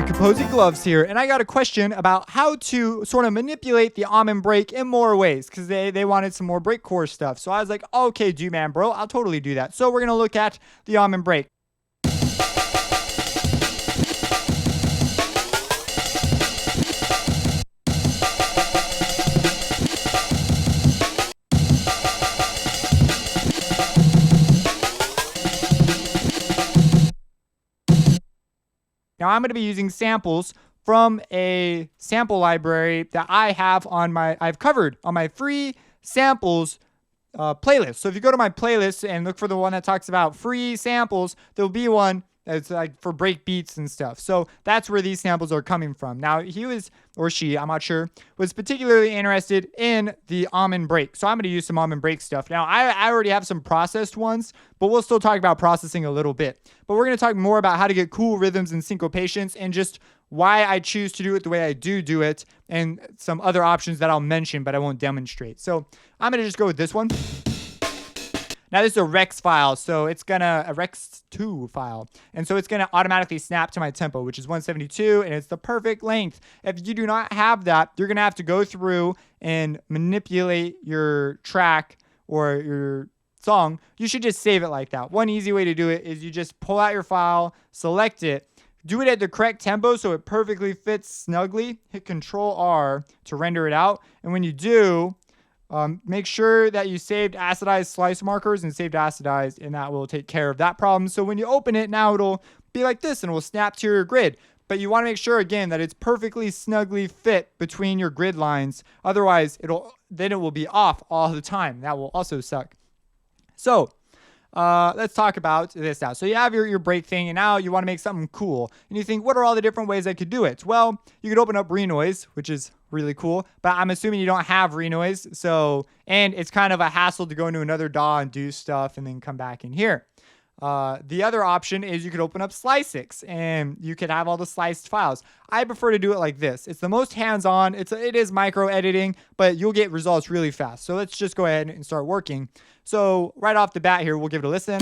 Composing Gloves here, and I got a question about how to sort of manipulate the almond break in more ways, because they wanted some more breakcore stuff. So I was like, okay, man, bro, I'll totally do that. So we're going to look at the almond break. Now I'm going to be using samples from a sample library that I've covered on my free samples playlist. So if you go to my playlist and look for the one that talks about free samples, there'll be one that's like for break beats and stuff. So that's where these samples are coming from. Now he was, or she, I'm not sure, was particularly interested in the almond break. So I'm going to use some almond break stuff. Now I already have some processed ones, but we'll still talk about processing a little bit. But we're going to talk more about how to get cool rhythms and syncopations and just why I choose to do it the way I do it, and some other options that I'll mention, but I won't demonstrate. So I'm going to just go with this one. Now this is a Rex file, so it's a Rex 2 file. And so it's gonna automatically snap to my tempo, which is 172, and it's the perfect length. If you do not have that, you're gonna have to go through and manipulate your track or your song. You should just save it like that. One easy way to do it is you just pull out your file, select it, do it at the correct tempo so it perfectly fits snugly, hit Control R to render it out. And when you do, make sure that you saved acidized slice markers and saved acidized, and that will take care of that problem. So when you open it, now it'll be like this and it will snap to your grid. But you want to make sure again that it's perfectly snugly fit between your grid lines. Otherwise, it will be off all the time. That will also suck. So let's talk about this now. So you have your break thing, and now you want to make something cool. And you think, what are all the different ways I could do it? Well, you could open up Renoise, which is really cool, but I'm assuming you don't have Renoise. And it's kind of a hassle to go into another DAW and do stuff and then come back in here. The other option is you could open up Slicix and you could have all the sliced files. I prefer to do it like this. It's the most hands-on. It is micro editing, but you'll get results really fast. So let's just go ahead and start working. So right off the bat here, we'll give it a listen.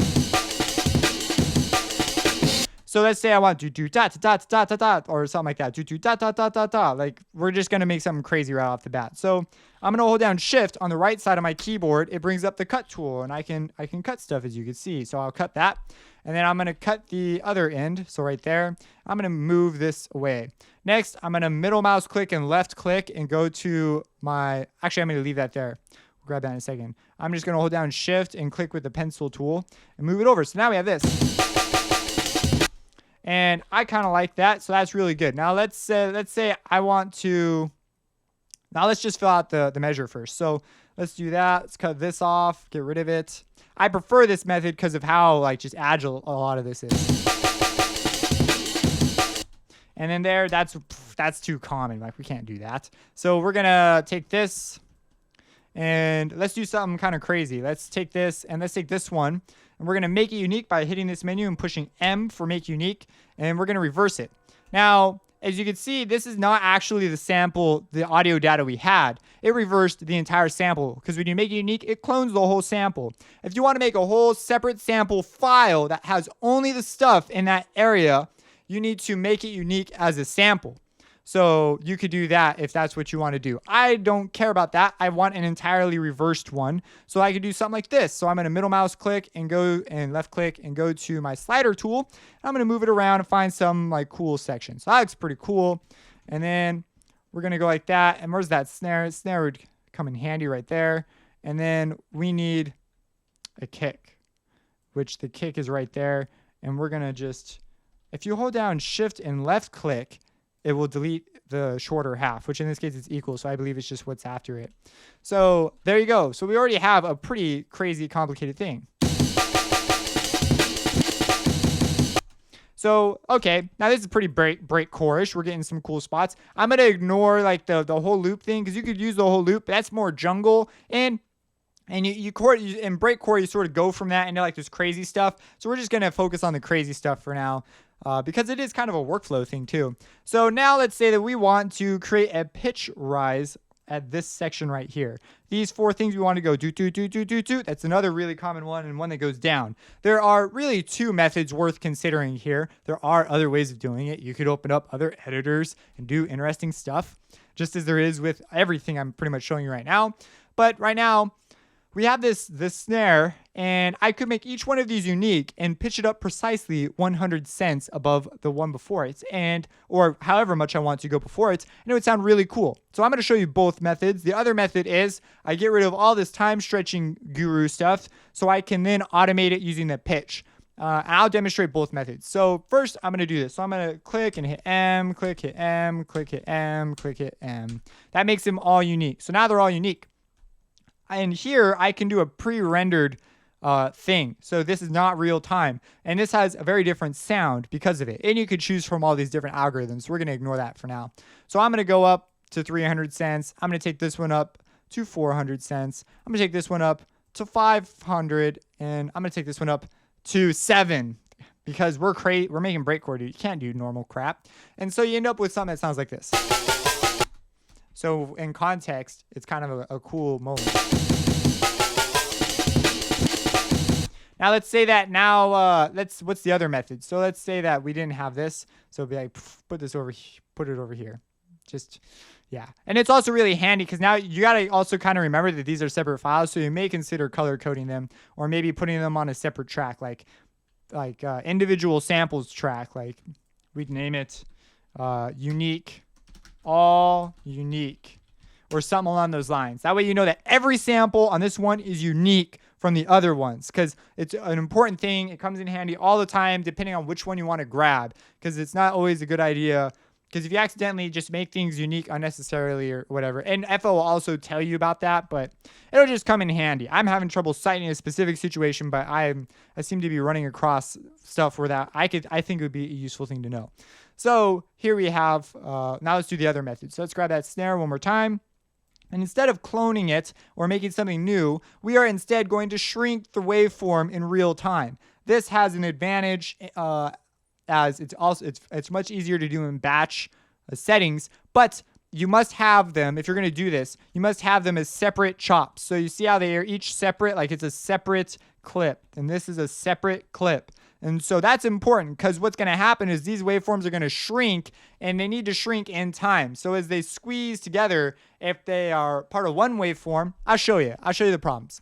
So let's say I want do da da da da da or something like that. Do da da da da da. Like we're just gonna make something crazy right off the bat. So I'm gonna hold down Shift on the right side of my keyboard. It brings up the cut tool, and I can cut stuff, as you can see. So I'll cut that, and then I'm gonna cut the other end. So right there, I'm gonna move this away. Next, I'm gonna middle mouse click and left click and go to my. Actually, I'm gonna leave that there. We'll grab that in a second. I'm just gonna hold down Shift and click with the pencil tool and move it over. So now we have this. And I kind of like that, so that's really good. Now let's say I want to. Now let's just fill out the measure first. So let's do that. Let's cut this off, get rid of it. I prefer this method because of how just agile a lot of this is. And then that's too common. Like we can't do that. So we're gonna take this and let's do something kind of crazy. Let's take this and let's take this one. And we're going to make it unique by hitting this menu and pushing M for make unique. And we're going to reverse it. Now, as you can see, this is not actually the sample, the audio data we had. It reversed the entire sample because when you make it unique, it clones the whole sample. If you want to make a whole separate sample file that has only the stuff in that area, you need to make it unique as a sample. So you could do that if that's what you want to do. I don't care about that. I want an entirely reversed one. So I could do something like this. So I'm going to middle mouse click and go and left click and go to my slider tool. I'm going to move it around and find some cool section. So that looks pretty cool. And then we're going to go like that. And where's that snare? Snare would come in handy right there. And then we need a kick, which the kick is right there. And we're going to just, if you hold down Shift and left click, it will delete the shorter half, which in this case is equal. So I believe it's just what's after it. So there you go. So we already have a pretty crazy complicated thing. So, okay, now this is pretty breakcore-ish. We're getting some cool spots. I'm going to ignore the whole loop thing because you could use the whole loop. But that's more jungle. And in breakcore, you sort of go from that into this crazy stuff. So we're just going to focus on the crazy stuff for now. Because it is kind of a workflow thing too. So now let's say that we want to create a pitch rise at this section right here. These 4 things we want to go do, do, do, do, do, do. That's another really common one, and one that goes down. There are really 2 methods worth considering here. There are other ways of doing it. You could open up other editors and do interesting stuff, just as there is with everything I'm pretty much showing you right now. But right now, we have this snare, and I could make each one of these unique and pitch it up precisely 100 cents above the one before it, or however much I want to go before it, and it would sound really cool. So I'm going to show you both methods. The other method is I get rid of all this time stretching guru stuff, so I can then automate it using the pitch. I'll demonstrate both methods. So first, I'm going to do this. So I'm going to click and hit M, click, hit M, click, hit M, click, hit M. That makes them all unique. So now they're all unique. And here I can do a pre-rendered thing. So this is not real time. And this has a very different sound because of it. And you could choose from all these different algorithms. We're going to ignore that for now. So I'm going to go up to 300 cents. I'm going to take this one up to 400 cents. I'm going to take this one up to 500. And I'm going to take this one up to 7. Because we're making breakcore, dude. You can't do normal crap. And so you end up with something that sounds like this. So in context, it's kind of a cool moment. Now let's say that what's the other method? So let's say that we didn't have this. So it'd be like, put it over here. Yeah. And it's also really handy because now you got to also kind of remember that these are separate files. So you may consider color coding them, or maybe putting them on a separate track, like individual samples track, like we'd name it unique. All unique, or something along those lines. That way you know that every sample on this one is unique from the other ones, because it's an important thing. It comes in handy all the time depending on which one you want to grab, because it's not always a good idea, because if you accidentally just make things unique unnecessarily or whatever, and FO will also tell you about that, but it'll just come in handy. I'm having trouble citing a specific situation, but I seem to be running across stuff where that I think it would be a useful thing to know. So here we have, now let's do the other method. So let's grab that snare one more time. And instead of cloning it or making something new, we are instead going to shrink the waveform in real time. This has an advantage as it's much easier to do in batch settings, but you must have them, if you're going to do this, you must have them as separate chops. So you see how they are each separate, like it's a separate clip, and this is a separate clip. And so that's important, because what's going to happen is these waveforms are going to shrink, and they need to shrink in time. So as they squeeze together, if they are part of one waveform, I'll show you the problems,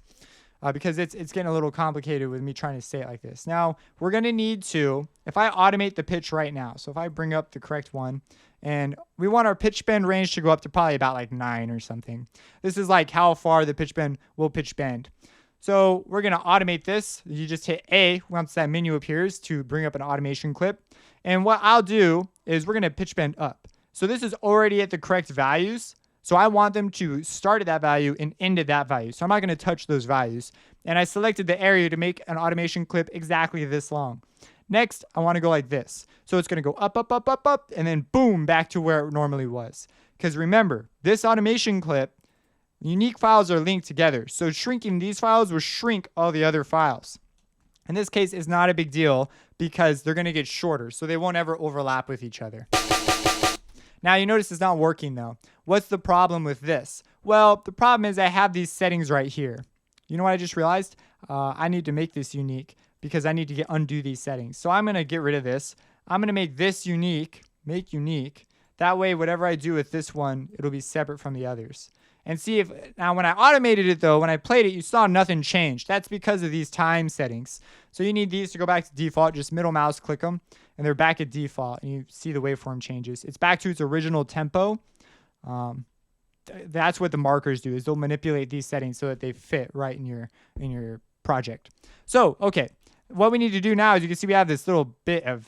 because it's getting a little complicated with me trying to say it like this. Now, we're going to need to, if I automate the pitch right now, so if I bring up the correct one, and we want our pitch bend range to go up to probably about like 9 or something. This is like how far the pitch bend will pitch bend. So we're going to automate this. You just hit A once that menu appears to bring up an automation clip. And what I'll do is we're going to pitch bend up. So this is already at the correct values. So I want them to start at that value and end at that value. So I'm not going to touch those values. And I selected the area to make an automation clip exactly this long. Next, I want to go like this. So it's going to go up, up, up, up, up, and then boom, back to where it normally was. Because remember, this automation clip, unique files are linked together. So shrinking these files will shrink all the other files. In this case, it's not a big deal because they're going to get shorter, so they won't ever overlap with each other. Now, you notice it's not working, though. What's the problem with this? Well, the problem is I have these settings right here. You know what I just realized? I need to make this unique because I need to undo these settings. So I'm going to get rid of this. I'm going to make this unique, make unique. That way, whatever I do with this one, it'll be separate from the others. And see if, now when I automated it though, when I played it, you saw nothing changed. That's because of these time settings. So you need these to go back to default. Just middle mouse click them, and they're back at default. And you see the waveform changes. It's back to its original tempo. That's what the markers do, is they'll manipulate these settings so that they fit right in your project. So, okay, what we need to do now is you can see we have this little bit of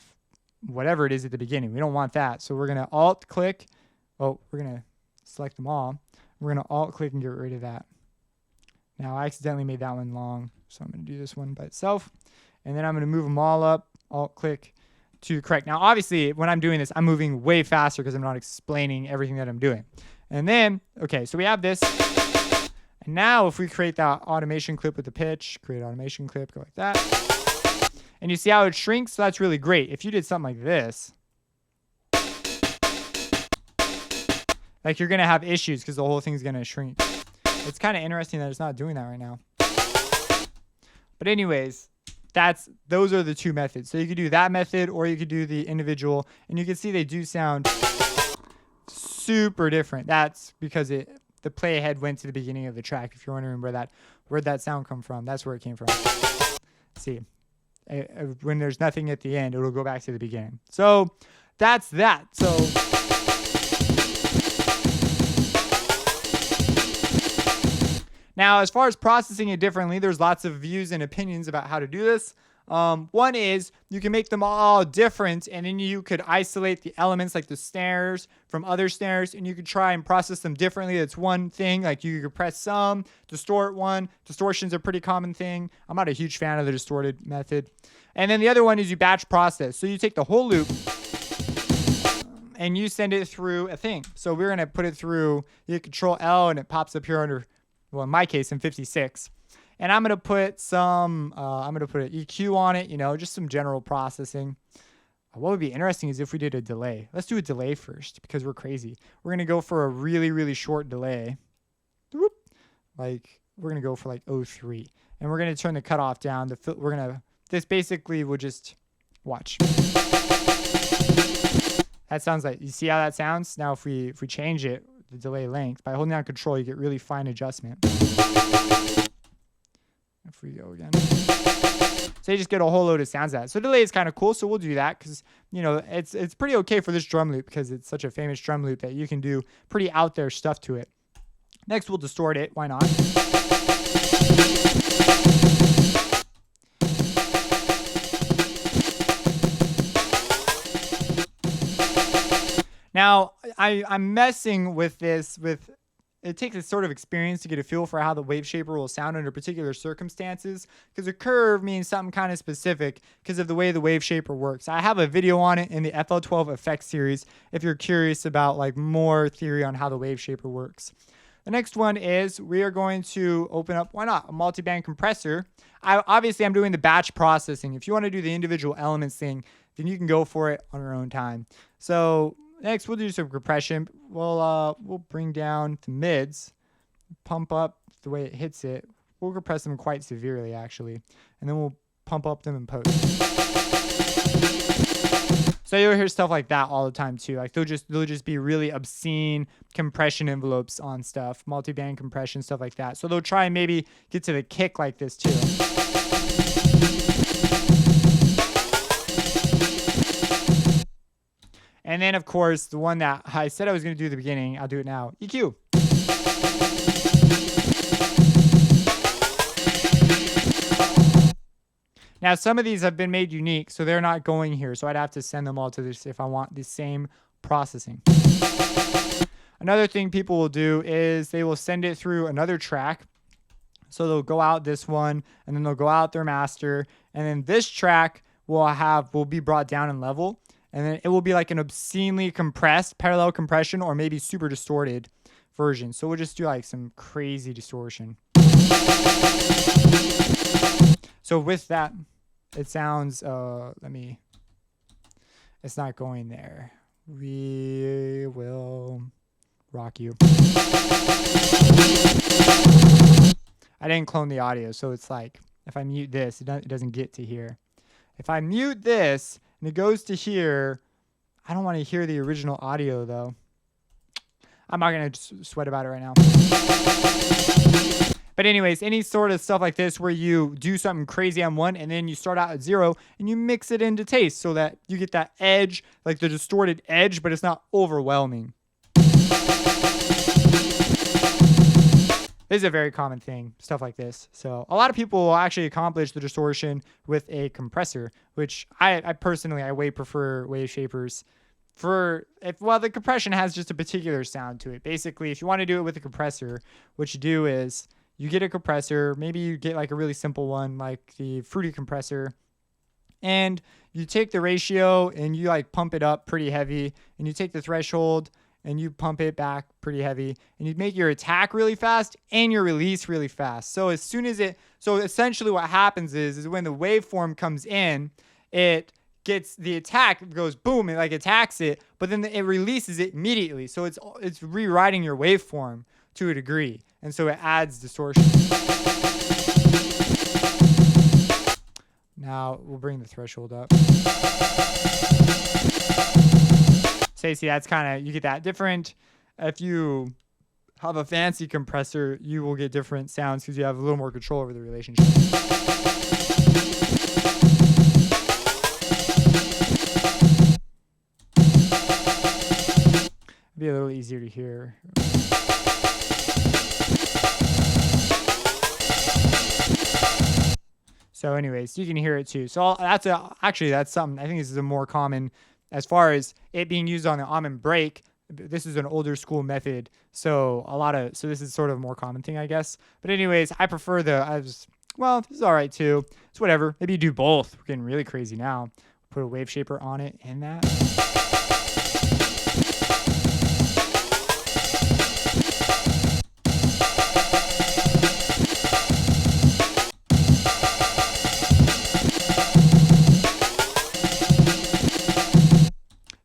whatever it is at the beginning. We don't want that. So we're going to alt click. Oh, we're going to select them all. We're going to alt click and get rid of that. Now I accidentally made that one long, so I'm going to do this one by itself. And then I'm going to move them all up, alt click to correct. Now obviously when I'm doing this, I'm moving way faster because I'm not explaining everything that I'm doing. And then, okay, so we have this. And now if we create that automation clip with the pitch, create automation clip, go like that. And you see how it shrinks? So that's really great. If you did something like this, like you're going to have issues because the whole thing's going to shrink. It's kind of interesting that it's not doing that right now. But anyways, those are the two methods. So you could do that method or you could do the individual, and you can see they do sound super different. That's because the playhead went to the beginning of the track. If you're wondering where'd that sound come from, that's where it came from. See, when there's nothing at the end, it'll go back to the beginning. So that's that. So now, as far as processing it differently, there's lots of views and opinions about how to do this. One is you can make them all different, and then you could isolate the elements like the snares from other snares, and you could try and process them differently. That's one thing. Like you could press some, distort one. Distortion's a pretty common thing. I'm not a huge fan of the distorted method. And then the other one is you batch process. So you take the whole loop and you send it through a thing. So we're going to put it through, you hit Control L and it pops up here under, well, in my case, in 56. And I'm going to put some, I'm going to put an EQ on it, just some general processing. What would be interesting is if we did a delay. Let's do a delay first because we're crazy. We're going to go for a really, really short delay. Like, we're going to go for like 0.3. And we're going to turn the cutoff down. This basically will just, watch. That sounds like, you see how that sounds? Now if we change it, the delay length, by holding down Control, you get really fine adjustment. If we go again. So you just get a whole load of sounds out. So delay is kind of cool, so we'll do that because, it's pretty okay for this drum loop because it's such a famous drum loop that you can do pretty out there stuff to it. Next, we'll distort it. Why not? Now, I'm messing with this it takes a sort of experience to get a feel for how the wave shaper will sound under particular circumstances, because a curve means something kind of specific because of the way the wave shaper works. I have a video on it in the FL12 effects series if you're curious about like more theory on how the wave shaper works. The next one is we are going to open up, why not, a multiband compressor. Obviously, I'm doing the batch processing. If you want to do the individual elements thing, then you can go for it on your own time. So next, we'll do some compression. We'll bring down the mids, pump up the way it hits it. We'll compress them quite severely, actually, and then we'll pump up them in post. So you'll hear stuff like that all the time too. Like they'll just be really obscene compression envelopes on stuff, multi-band compression, stuff like that. So they'll try and maybe get to the kick like this too. And then, of course, the one that I said I was going to do at the beginning, I'll do it now. EQ. Now, some of these have been made unique, so they're not going here. So I'd have to send them all to this if I want the same processing. Another thing people will do is they will send it through another track. So they'll go out this one, and then they'll go out their master. And then this track will be brought down in level. And then it will be like an obscenely compressed parallel compression or maybe super distorted version. So we'll just do like some crazy distortion. So with that, it sounds, it's not going there. We will rock you. I didn't clone the audio, so it's like, if I mute this, it doesn't get to here. If I mute this, and it goes to here, I don't want to hear the original audio, though. I'm not going to sweat about it right now. But anyways, any sort of stuff like this where you do something crazy on one and then you start out at 0 and you mix it into taste so that you get that edge, like the distorted edge, but it's not overwhelming. This is a very common thing, stuff like this. So a lot of people will actually accomplish the distortion with a compressor, which I personally way prefer wave shapers. The compression has just a particular sound to it. Basically, if you want to do it with a compressor, what you do is you get a compressor, maybe you get like a really simple one like the Fruity compressor, and you take the ratio and you like pump it up pretty heavy, and you take the threshold and you pump it back pretty heavy, and you make your attack really fast and your release really fast. So essentially what happens is when the waveform comes in, it gets the attack, goes boom, it like attacks it, but then it releases it immediately. So it's rewriting your waveform to a degree, and so it adds distortion. Now we'll bring the threshold up. So you see, that's kind of, you get that different. If you have a fancy compressor, you will get different sounds because you have a little more control over the relationship. Be a little easier to hear. So anyways, you can hear it too. So actually that's something, I think this is a more common as far as it being used on the almond break. This is an older school method. So so this is sort of a more common thing, I guess. But anyways, I prefer this is all right too. It's whatever. Maybe you do both. We're getting really crazy now. Put a wave shaper on it and that.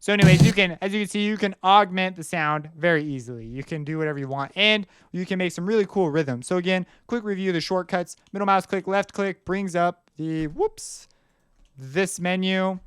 So anyways, as you can see, you can augment the sound very easily. You can do whatever you want, and you can make some really cool rhythms. So again, quick review of the shortcuts. Middle mouse click, left click brings up this menu.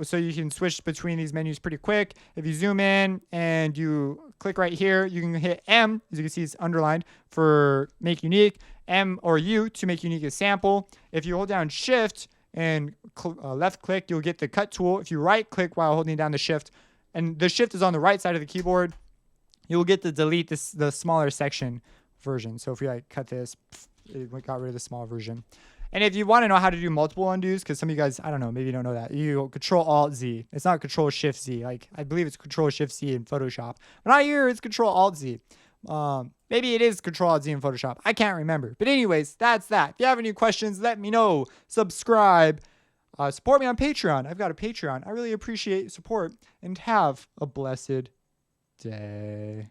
So you can switch between these menus pretty quick. If you zoom in and you click right here, you can hit M, as you can see it's underlined, for make unique, M or U to make unique a sample. If you hold down Shift and left click, you'll get the cut tool. If you right click while holding down the shift, and the shift is on the right side of the keyboard, you'll get to delete the smaller section version. So if we like cut this, it got rid of the small version. And if you want to know how to do multiple undos, because some of you guys, I don't know, maybe you don't know that, you Control Alt Z. It's not Control Shift Z. Like I believe it's Control Shift Z in Photoshop, but not here. It's Control Alt Z. Maybe it is Control Alt Z in Photoshop. I can't remember. But anyways, that's that. If you have any questions, let me know. Subscribe. Support me on Patreon. I've got a Patreon. I really appreciate your support, and have a blessed day.